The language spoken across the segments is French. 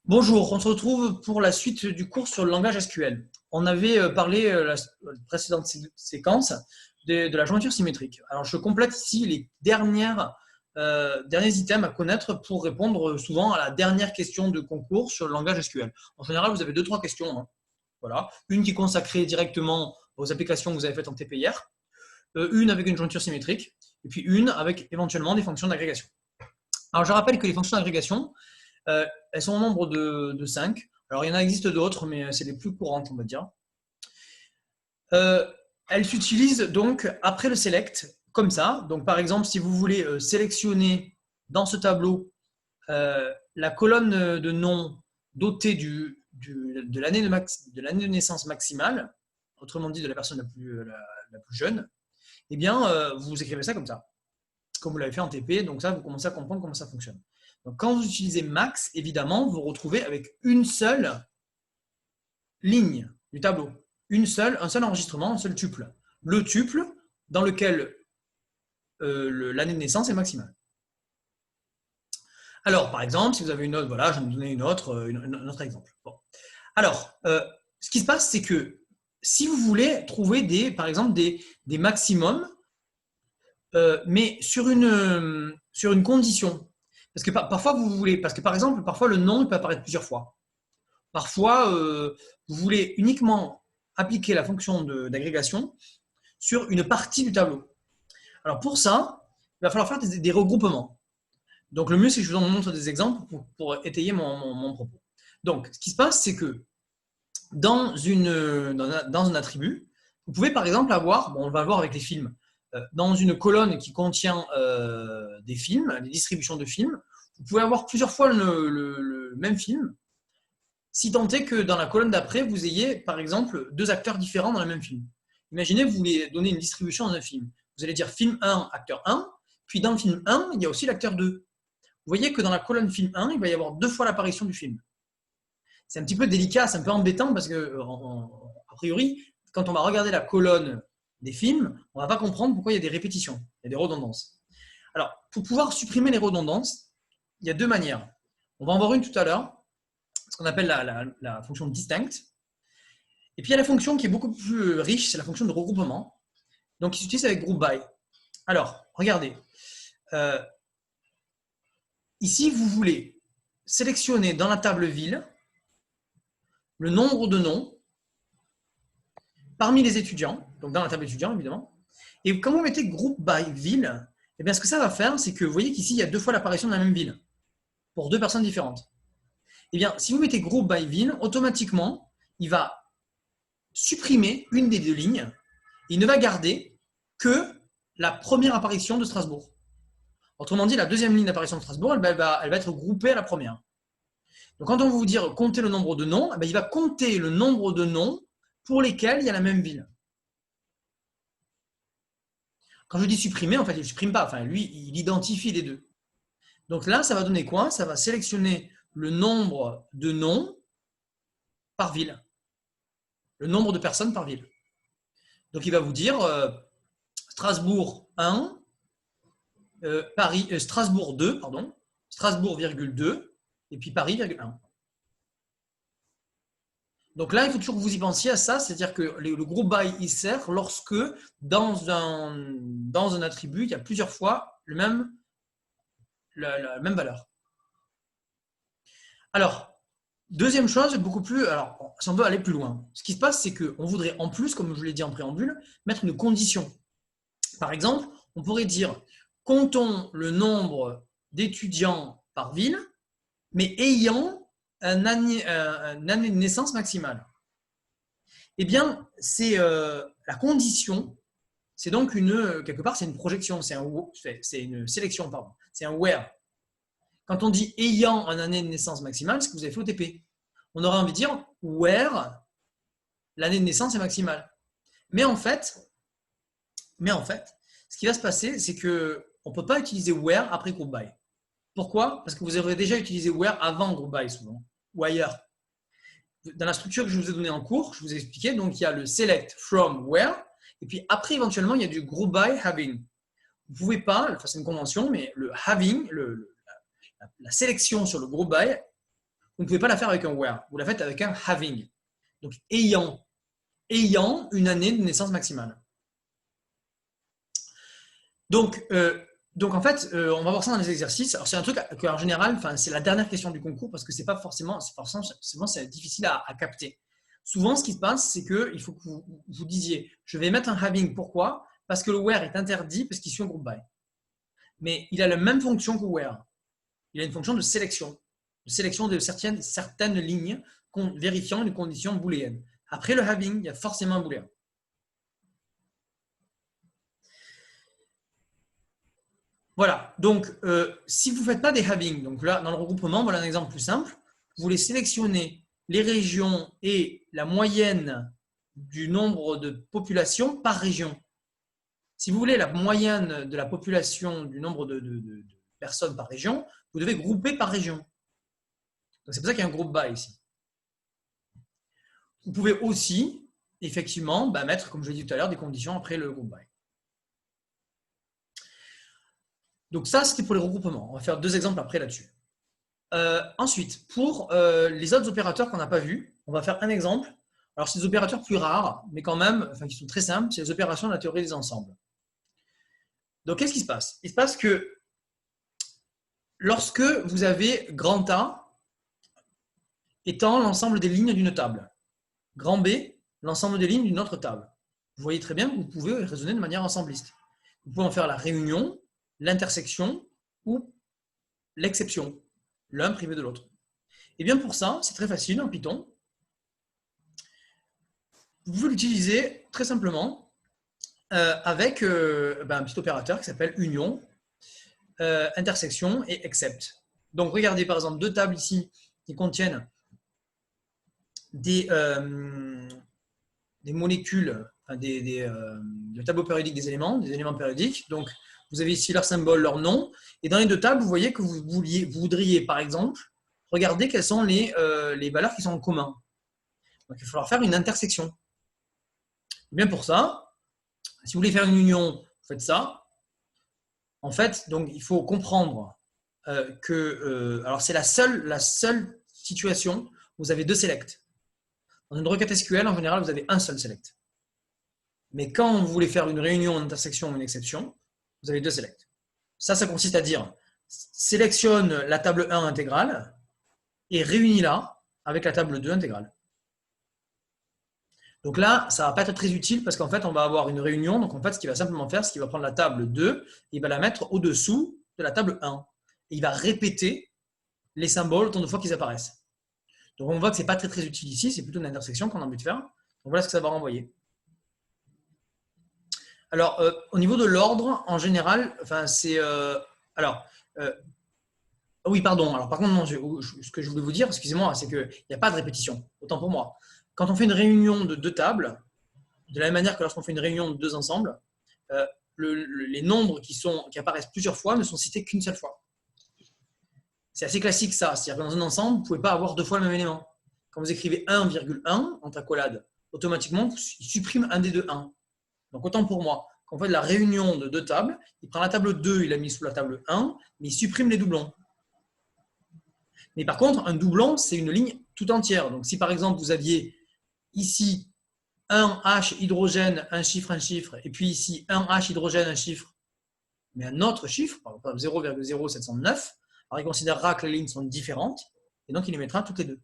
Bonjour, on se retrouve pour la suite du cours sur le langage SQL. On avait parlé la précédente séquence de la jointure symétrique. Alors je complète ici les derniers items à connaître pour répondre souvent à la dernière question de concours sur le langage SQL. En général, vous avez 2-3 questions. Voilà. Une qui est consacrée directement aux applications que vous avez faites en TPIR, une avec une jointure symétrique, et puis une avec éventuellement des fonctions d'agrégation. Alors je rappelle que les fonctions d'agrégation, elles sont au nombre de 5. Alors, il y en existe d'autres, mais c'est les plus courantes, on va dire. Elles s'utilisent donc après le select, comme ça. Donc, par exemple, si vous voulez sélectionner dans ce tableau la colonne de nom dotée de l'année de naissance maximale, autrement dit de la personne la plus jeune, eh bien, vous écrivez ça comme ça, comme vous l'avez fait en TP. Donc ça, vous commencez à comprendre comment ça fonctionne. Donc, quand vous utilisez max, évidemment, vous vous retrouvez avec une seule ligne du tableau. Un seul enregistrement, un seul tuple. Le tuple dans lequel l'année de naissance est maximale. Alors, par exemple, si vous avez une autre, voilà, je vais vous donner un autre exemple. Bon. Alors, ce qui se passe, c'est que si vous voulez trouver par exemple des maximums, mais sur une condition, parce que parfois vous voulez, parce que par exemple, parfois le nom il peut apparaître plusieurs fois. Parfois, vous voulez uniquement appliquer la fonction d'agrégation sur une partie du tableau. Alors pour ça, il va falloir faire des regroupements. Donc le mieux, c'est que je vous en montre des exemples pour étayer mon propos. Donc, ce qui se passe, c'est que dans un attribut, vous pouvez par exemple avoir, on va le voir avec les films, dans une colonne qui contient des films, des distributions de films, vous pouvez avoir plusieurs fois le même film, si tant est que dans la colonne d'après, vous ayez par exemple 2 acteurs différents dans le même film. Imaginez, vous voulez donner une distribution dans un film. Vous allez dire film 1, acteur 1, puis dans le film 1, il y a aussi l'acteur 2. Vous voyez que dans la colonne film 1, il va y avoir 2 fois l'apparition du film. C'est un petit peu délicat, c'est un peu embêtant parce que, a priori, quand on va regarder la colonne des films, on ne va pas comprendre pourquoi il y a des répétitions, il y a des redondances. Alors, pour pouvoir supprimer les redondances, il y a 2 manières. On va en voir une tout à l'heure, ce qu'on appelle la fonction distinct. Et puis il y a la fonction qui est beaucoup plus riche, c'est la fonction de regroupement, donc qui s'utilise avec group by. Alors, regardez. Ici, vous voulez sélectionner dans la table ville le nombre de noms parmi les étudiants, donc dans la table étudiant évidemment. Et quand vous mettez group by ville, eh bien, ce que ça va faire, c'est que vous voyez qu'ici, il y a 2 fois l'apparition de la même ville pour 2 personnes différentes. Eh bien, si vous mettez group by ville, automatiquement, il va supprimer une des 2 lignes. Il ne va garder que la première apparition de Strasbourg. Autrement dit, la deuxième ligne d'apparition de Strasbourg, elle va être groupée à la première. Donc, quand on va vous dire compter le nombre de noms, il va compter le nombre de noms pour lesquels il y a la même ville. Quand je dis supprimer, en fait, il ne supprime pas. Enfin, lui, il identifie les 2. Donc là, ça va donner quoi? Ça va sélectionner le nombre de noms par ville. Le nombre de personnes par ville. Donc, il va vous dire Strasbourg 1, Strasbourg 2, pardon, Strasbourg, 2, et puis Paris, 1. Donc là, il faut toujours que vous y pensiez à ça, c'est-à-dire que le group by, il sert lorsque dans un attribut, il y a plusieurs fois la même valeur. Alors, deuxième chose, beaucoup plus, alors si on veut aller plus loin, ce qui se passe, c'est qu'on voudrait en plus, comme je l'ai dit en préambule, mettre une condition. Par exemple, on pourrait dire, comptons le nombre d'étudiants par ville, mais ayant une année de naissance maximale. Eh bien, c'est la condition, c'est donc quelque part, c'est une projection, c'est une sélection, pardon, c'est un where. Quand on dit ayant une année de naissance maximale, c'est ce que vous avez fait au TP. On aurait envie de dire where l'année de naissance est maximale. Mais en fait, ce qui va se passer, c'est qu'on ne peut pas utiliser where après group by. Pourquoi? Parce que vous aurez déjà utilisé where avant group by souvent, ou ailleurs. Dans la structure que je vous ai donnée en cours, je vous ai expliqué, donc il y a le select from where, et puis après éventuellement il y a du group by having. Vous ne pouvez pas, enfin c'est une convention, mais le having, la sélection sur le group by, vous ne pouvez pas la faire avec un where. Vous la faites avec un having. Donc, ayant une année de naissance maximale. Donc en fait, on va voir ça dans les exercices. Alors, c'est un truc qu'en général, c'est la dernière question du concours parce que c'est difficile à capter. Souvent, ce qui se passe, c'est qu'il faut que vous disiez, je vais mettre un having. Pourquoi? Parce que le where est interdit parce qu'il suit un groupe by. Mais il a la même fonction que where. Il a une fonction de sélection de certaines lignes vérifiant une condition booléenne. Après le having, il y a forcément un booléen. Voilà, donc si vous ne faites pas des having, donc là dans le regroupement, voilà un exemple plus simple, vous voulez sélectionner les régions et la moyenne du nombre de populations par région. Si vous voulez la moyenne de la population, du nombre de personnes par région, vous devez grouper par région. C'est pour ça qu'il y a un groupe by ici. Vous pouvez aussi, effectivement, mettre, comme je l'ai dit tout à l'heure, des conditions après le groupe by. Donc ça, c'était pour les regroupements. On va faire 2 exemples après là-dessus. Ensuite, pour les autres opérateurs qu'on n'a pas vus, on va faire un exemple. Alors, c'est des opérateurs plus rares, mais quand même, qui sont très simples, c'est les opérations de la théorie des ensembles. Donc, qu'est-ce qui se passe? Il se passe que lorsque vous avez grand A étant l'ensemble des lignes d'une table, grand B, l'ensemble des lignes d'une autre table, vous voyez très bien que vous pouvez raisonner de manière ensembliste. Vous pouvez en faire la réunion, l'intersection ou l'exception, l'un privé de l'autre. Et bien pour ça, c'est très facile en Python. Vous pouvez l'utiliser très simplement avec un petit opérateur qui s'appelle union, intersection et except. Donc regardez par exemple 2 tables ici qui contiennent des molécules, le tableau périodique des éléments périodiques. Donc vous avez ici leur symbole, leur nom. Et dans les 2 tables, vous voyez que vous voudriez, par exemple, regarder quelles sont les valeurs qui sont en commun. Donc, il va falloir faire une intersection. Et bien pour ça, si vous voulez faire une union, vous faites ça. En fait, donc, il faut comprendre que alors c'est la seule situation où vous avez 2 selects. Dans une requête SQL, en général, vous avez un seul select. Mais quand vous voulez faire une réunion, une intersection ou une exception, vous avez 2 selects. Ça consiste à dire sélectionne la table 1 intégrale et réunis-la avec la table 2 intégrale. Donc là, ça ne va pas être très utile parce qu'en fait, on va avoir une réunion. Donc en fait, ce qu'il va simplement faire, c'est qu'il va prendre la table 2 et il va la mettre au-dessous de la table 1. Et il va répéter les symboles autant de fois qu'ils apparaissent. Donc on voit que ce n'est pas très utile ici, c'est plutôt une intersection qu'on a envie de faire. Donc voilà ce que ça va renvoyer. Alors, au niveau de l'ordre, en général, c'est… oui, pardon. Alors, par contre, non, ce que je voulais vous dire, excusez-moi, c'est qu'il n'y a pas de répétition. Autant pour moi. Quand on fait une réunion de 2 tables, de la même manière que lorsqu'on fait une réunion de 2 ensembles, les nombres qui apparaissent plusieurs fois ne sont cités qu'une seule fois. C'est assez classique ça. C'est-à-dire que dans un ensemble, vous ne pouvez pas avoir 2 fois le même élément. Quand vous écrivez 1,1 entre accolades, automatiquement, il supprime un des 2 1. Donc, autant pour moi. Quand on fait de la réunion de 2 tables, il prend la table 2, il l'a mis sous la table 1, mais il supprime les doublons. Mais par contre, un doublon, c'est une ligne tout entière. Donc, si par exemple, vous aviez ici un H hydrogène, un chiffre, et puis ici un H hydrogène, un chiffre, mais un autre chiffre, par exemple 0,0709, alors il considérera que les lignes sont différentes, et donc il les mettra toutes les 2.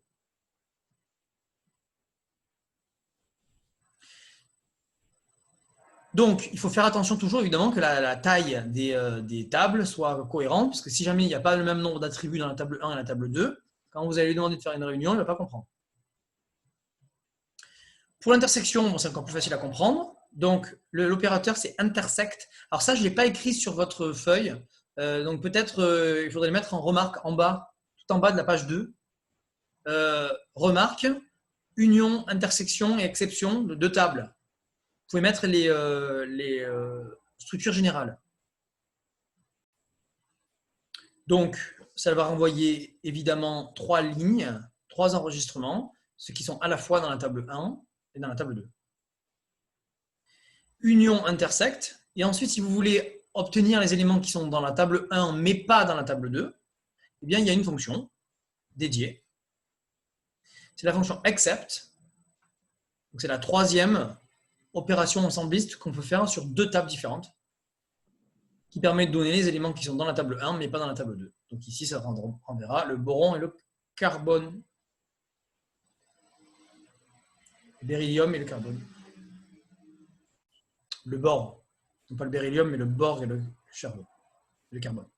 Donc, il faut faire attention toujours, évidemment, que la taille des tables soit cohérente, parce que si jamais il n'y a pas le même nombre d'attributs dans la table 1 et la table 2, quand vous allez lui demander de faire une réunion, il ne va pas comprendre. Pour l'intersection, c'est encore plus facile à comprendre. Donc, l'opérateur, c'est intersect. Alors ça, je ne l'ai pas écrit sur votre feuille. Donc, peut-être il faudrait le mettre en remarque en bas, tout en bas de la page 2. Remarque, union, intersection et exception de 2 tables. Vous pouvez mettre les structures générales. Donc, ça va renvoyer évidemment 3 lignes, 3 enregistrements, ceux qui sont à la fois dans la table 1 et dans la table 2. Union intersect. Et ensuite, si vous voulez obtenir les éléments qui sont dans la table 1 mais pas dans la table 2, eh bien, il y a une fonction dédiée c'est la fonction except. C'est la troisième opération ensembliste qu'on peut faire sur deux tables différentes qui permet de donner les éléments qui sont dans la table 1 mais pas dans la table 2. Donc ici, ça renverra le boron et le carbone. Le beryllium et le carbone. Le bore. Non pas le beryllium, mais le bore et le charbon. Le carbone.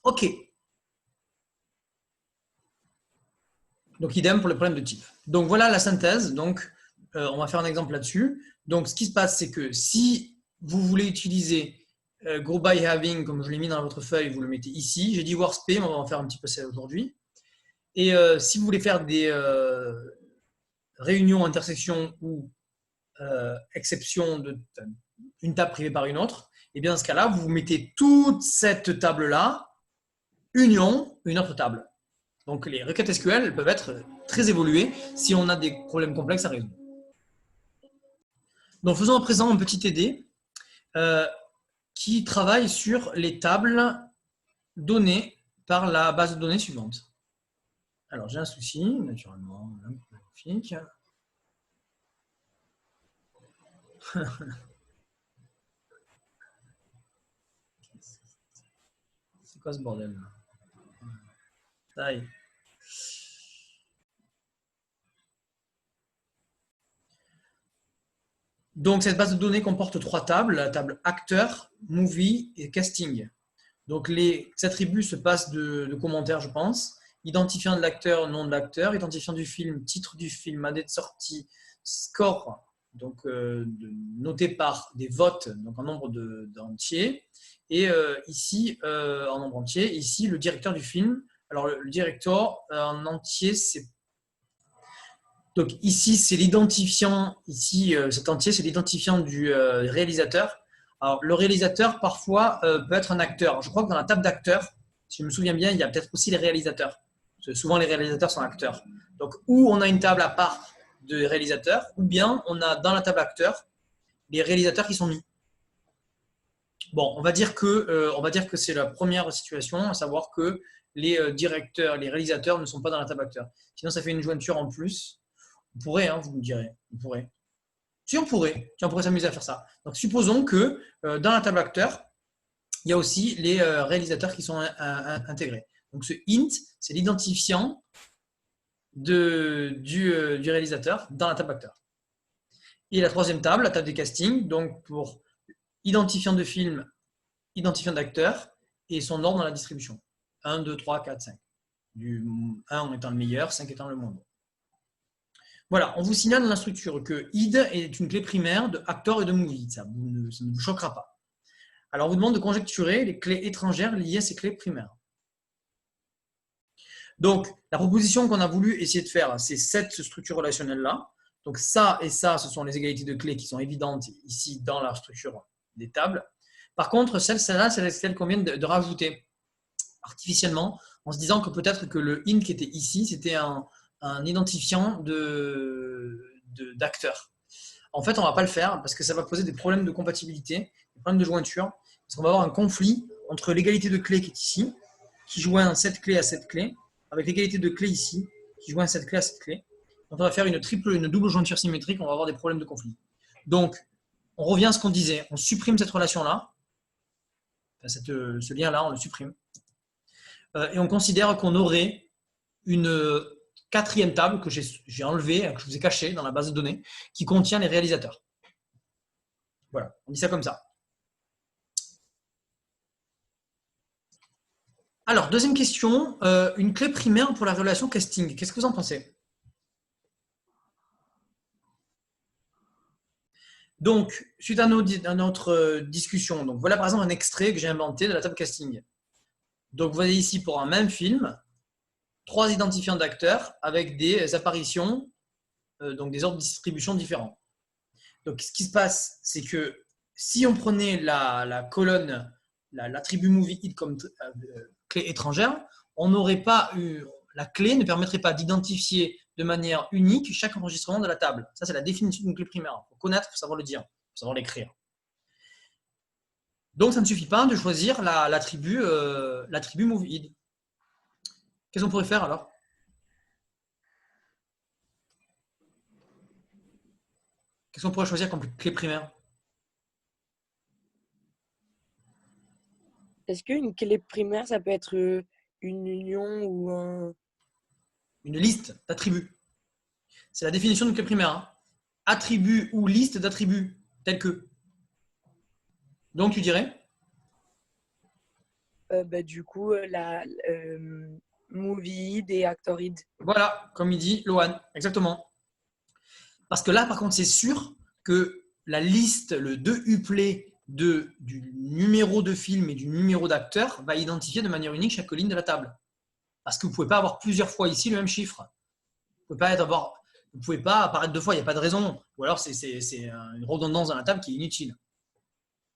OK. Donc, idem pour le problème de type. Donc, voilà la synthèse. Donc, on va faire un exemple là-dessus. Donc, ce qui se passe, c'est que si vous voulez utiliser group by having, comme je l'ai mis dans votre feuille, vous le mettez ici. J'ai dit WorksP, mais on va en faire un petit peu ça aujourd'hui. Et si vous voulez faire des réunions, intersections ou exceptions d'une table privée par une autre, et bien dans ce cas-là, vous mettez toute cette table-là, union, une autre table. Donc, les requêtes SQL peuvent être très évoluées si on a des problèmes complexes à résoudre. Donc, faisons à présent un petit TD qui travaille sur les tables données par la base de données suivante. Alors, j'ai un souci, naturellement, magnifique. C'est quoi ce bordel là? Ça y est. Donc, cette base de données comporte trois tables, la table acteur, movie et casting. Donc, les attributs se passent de commentaires, je pense. Identifiant de l'acteur, nom de l'acteur, identifiant du film, titre du film, année de sortie, score, donc noté par des votes, donc en nombre d'entiers. Et ici, en nombre entier, ici, le directeur du film. Alors, le directeur en entier, c'est. Donc ici, c'est l'identifiant, ici, cet entier, c'est l'identifiant du réalisateur. Alors, le réalisateur, parfois, peut être un acteur. Je crois que dans la table d'acteurs, si je me souviens bien, il y a peut-être aussi les réalisateurs. Parce que souvent, les réalisateurs sont acteurs. Donc, ou on a une table à part de réalisateurs, ou bien on a dans la table acteurs les réalisateurs qui sont mis. Bon, on va dire que c'est la première situation, à savoir que les directeurs, les réalisateurs ne sont pas dans la table acteurs. Sinon, ça fait une jointure en plus. On pourrait, hein, vous me direz. On pourrait. Si on pourrait s'amuser à faire ça. Donc, supposons que dans la table acteur, il y a aussi les réalisateurs qui sont intégrés. Donc, ce int, c'est l'identifiant du réalisateur dans la table acteur. Et la troisième table, la table des castings, donc pour identifiant de film, identifiant d'acteur et son ordre dans la distribution. 1, 2, 3, 4, 5. Du 1 étant le meilleur, 5 étant le moins bon. Voilà, on vous signale dans la structure que id est une clé primaire de actor et de movie. Ça ne vous choquera pas. Alors, on vous demande de conjecturer les clés étrangères liées à ces clés primaires. Donc, la proposition qu'on a voulu essayer de faire, c'est cette structure relationnelle-là. Donc, ça et ça, ce sont les égalités de clés qui sont évidentes ici dans la structure des tables. Par contre, celle-là, c'est celle qu'on vient de rajouter artificiellement en se disant que peut-être que le int qui était ici, c'était un identifiant d'acteur. En fait, on ne va pas le faire parce que ça va poser des problèmes de compatibilité, des problèmes de jointure. Parce qu'on va avoir un conflit entre l'égalité de clés qui est ici, qui joint cette clé à cette clé, avec l'égalité de clés ici, qui joint cette clé à cette clé. Donc, on va faire une double jointure symétrique, on va avoir des problèmes de conflit. Donc, on revient à ce qu'on disait. On supprime cette relation-là, ce lien-là, on le supprime. Et on considère qu'on aurait une quatrième table que j'ai enlevée, que je vous ai cachée dans la base de données, qui contient les réalisateurs. Voilà, on dit ça comme ça. Alors, deuxième question, une clé primaire pour la relation casting. Qu'est-ce que vous en pensez? Donc, suite à notre discussion, donc voilà par exemple un extrait que j'ai inventé de la table casting. Donc, vous voyez ici pour un même film, 3 identifiants d'acteurs avec des apparitions, donc des ordres de distribution différents. Donc, ce qui se passe, c'est que si on prenait la colonne, l'attribut movie id comme clé étrangère, on n'aurait pas eu, la clé ne permettrait pas d'identifier de manière unique chaque enregistrement de la table. Ça, c'est la définition d'une clé primaire. Il faut connaître, il faut savoir le dire, il faut savoir l'écrire. Donc, ça ne suffit pas de choisir l'attribut movie id. Qu'est-ce qu'on pourrait faire alors? Qu'est-ce qu'on pourrait choisir comme clé primaire? Est-ce qu'une clé primaire, ça peut être une union ou un... Une liste d'attributs. C'est la définition d'une clé primaire. Hein. Attribut ou liste d'attributs, tel que. Donc, tu dirais? du coup, la movie id et actor id. Voilà, comme il dit Lohan, exactement. Parce que là, par contre, c'est sûr que la liste, le 2 uplé du numéro de film et du numéro d'acteur va identifier de manière unique chaque ligne de la table. Parce que vous ne pouvez pas avoir plusieurs fois ici le même chiffre. Vous ne pouvez pas apparaître 2 fois, il n'y a pas de raison. Ou alors, c'est une redondance dans la table qui est inutile.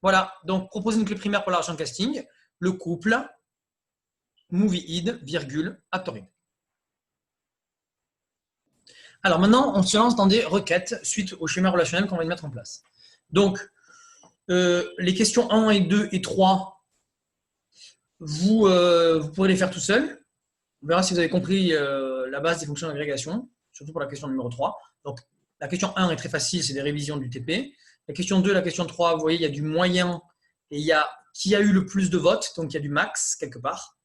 Voilà, donc proposer une clé primaire pour la relation de casting, le couple, movie id, virgule, actor id. Alors maintenant, on se lance dans des requêtes suite au schéma relationnel qu'on va mettre en place. Donc, les questions 1 et 2 et 3, vous pourrez les faire tout seul. On verra si vous avez compris la base des fonctions d'agrégation, surtout pour la question numéro 3. Donc, la question 1 est très facile, c'est des révisions du TP. La question 2, la question 3, vous voyez, il y a du moyen et il y a qui a eu le plus de votes, donc il y a du max quelque part.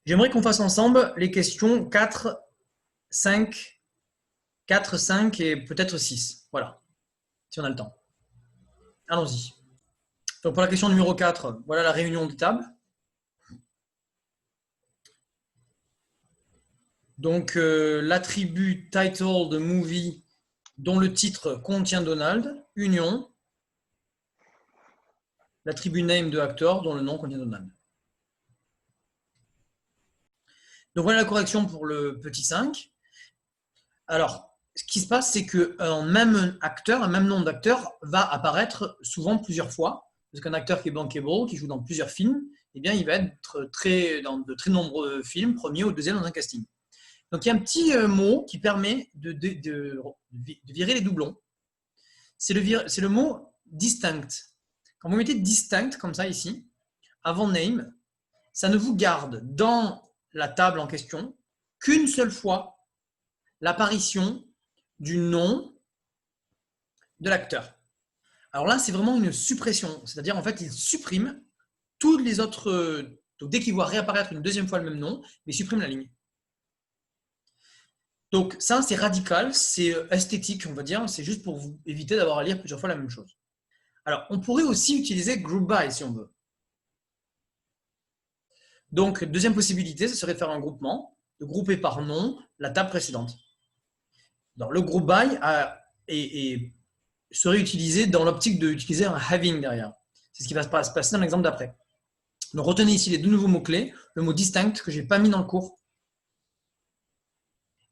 J'aimerais qu'on fasse ensemble les questions 4, 5 et peut-être 6. Voilà, si on a le temps. Allons-y. Donc pour la question numéro 4, voilà la réunion des tables. Donc l'attribut title de movie dont le titre contient Donald, union. L'attribut name de actor dont le nom contient Donald. Donc voilà la correction pour le petit 5. Alors, ce qui se passe, c'est qu'un même acteur, un même nom d'acteur va apparaître souvent plusieurs fois. Parce qu'un acteur qui est bankable, qui joue dans plusieurs films, eh bien, il va être dans de très nombreux films, premier ou deuxième dans un casting. Donc, il y a un petit mot qui permet de virer les doublons. C'est le mot distinct. Quand vous mettez distinct, comme ça ici, avant name, ça ne vous garde dans la table en question qu'une seule fois l'apparition du nom de l'acteur. Alors là, c'est vraiment une suppression. C'est-à-dire, en fait, il supprime tous les autres. Donc, dès qu'il voit réapparaître une deuxième fois le même nom, il supprime la ligne. Donc, ça, c'est radical, c'est esthétique, on va dire. C'est juste pour vous éviter d'avoir à lire plusieurs fois la même chose. Alors, on pourrait aussi utiliser group by si on veut. Donc, deuxième possibilité, ce serait de faire un groupement, de grouper par nom la table précédente. Alors, le group by serait utilisé dans l'optique d'utiliser un having derrière. C'est ce qui va se passer dans l'exemple d'après. Donc, retenez ici les deux nouveaux mots-clés, le mot distinct que je n'ai pas mis dans le cours,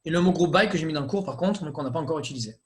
et le mot group by que j'ai mis dans le cours, par contre, mais qu'on n'a pas encore utilisé.